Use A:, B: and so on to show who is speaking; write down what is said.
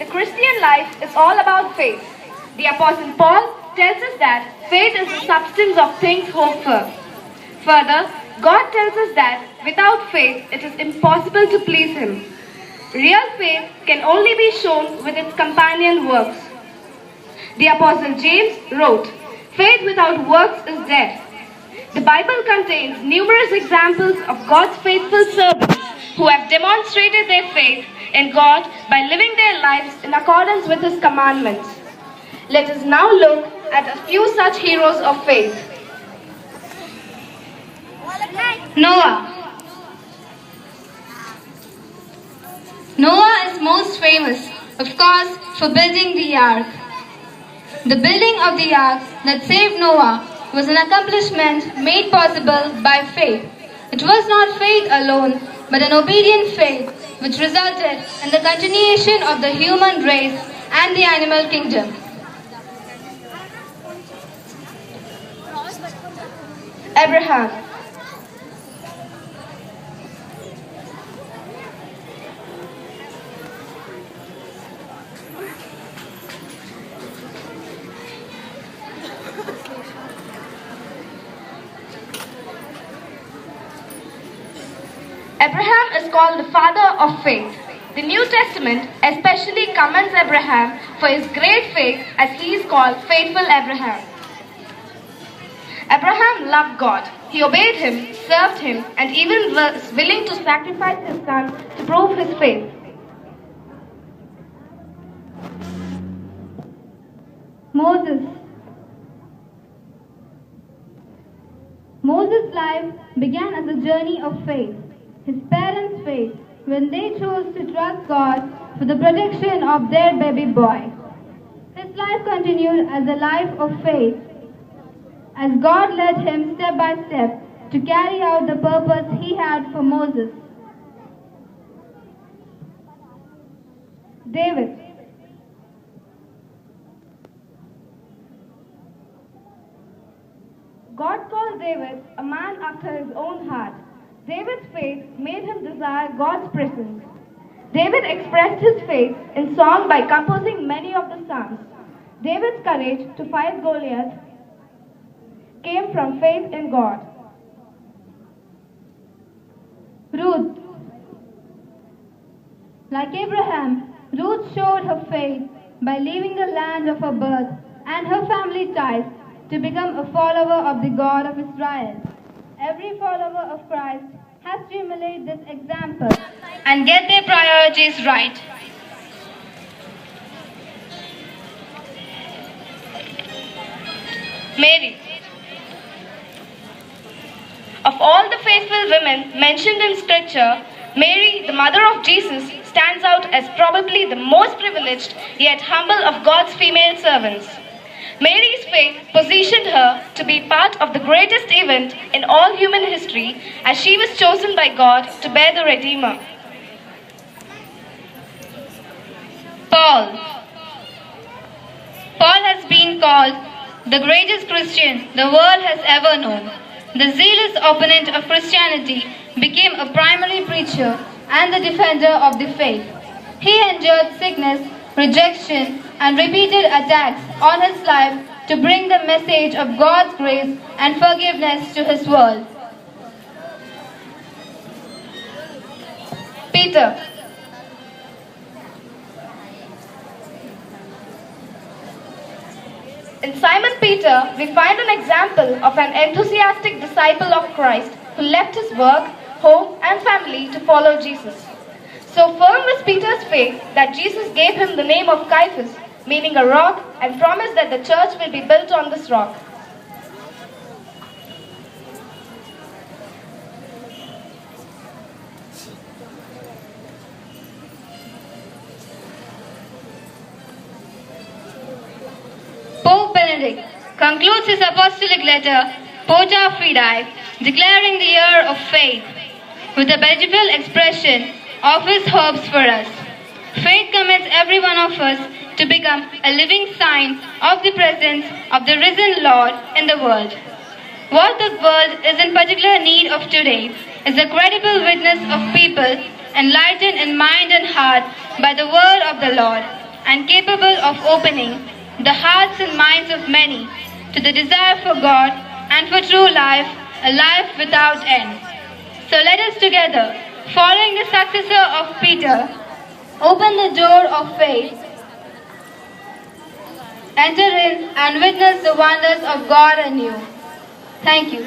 A: Christian life is all about faith. The Apostle Paul tells us that faith is the substance of things hoped for. Further, God tells us that without faith it is impossible to please Him. Real faith can only be shown with its companion works. The Apostle James wrote, "Faith without works is dead." The Bible contains numerous examples of God's faithful servants who have demonstrated their faith in God by living their lives in accordance with His commandments. Let us now look at a few such heroes of faith.
B: Noah. Noah is most famous, of course, for building the ark. The building of the ark that saved Noah was an accomplishment made possible by faith. It was not faith alone, but an obedient faith which resulted in the continuation of the human race and the animal kingdom.
A: Abraham. Abraham is called the father of faith. The New Testament especially commends Abraham for his great faith, as he is called faithful Abraham. Abraham loved God. He obeyed Him, served Him, and even was willing to sacrifice his son to prove his faith.
B: Moses. Moses' life began as a journey of faith. His parents' faith when they chose to trust God for the protection of their baby boy. His life continued as a life of faith as God led him step by step to carry out the purpose He had for Moses. David.
A: God called David a man after His own heart. David's faith made him desire God's presence. David expressed his faith in song by composing many of the Psalms. David's courage to fight Goliath came from faith in God.
B: Ruth. Like Abraham, Ruth showed her faith by leaving the land of her birth and her family ties to become a follower of the God of Israel. Every follower of Christ has to emulate this example and get their priorities right.
A: Mary. Of all the faithful women mentioned in Scripture, Mary, the mother of Jesus, stands out as probably the most privileged yet humble of God's female servants. Mary's faith positioned her to be part of the greatest event in all human history, as she was chosen by God to bear the Redeemer.
B: Paul. Paul has been called the greatest Christian the world has ever known. The zealous opponent of Christianity became a primary preacher and the defender of the faith. He endured sickness, rejection, and repeated attacks on his life to bring the message of God's grace and forgiveness to his world.
A: Peter. In Simon Peter, we find an example of an enthusiastic disciple of Christ who left his work, home, and family to follow Jesus. So firm was Peter's faith that Jesus gave him the name of Caiaphas, meaning a rock, and promised that the church will be built on this rock.
B: Pope Benedict concludes his apostolic letter, Porta Fidei, declaring the year of faith, with a beautiful expression of his hopes for us. Faith commits every one of us to become a living sign of the presence of the risen Lord in the world. What the world is in particular need of today is a credible witness of people enlightened in mind and heart by the word of the Lord, and capable of opening the hearts and minds of many to the desire for God and for true life, a life without end. So let us together, following the successor of Peter, open the door of faith, enter in and witness the wonders of God anew. Thank you.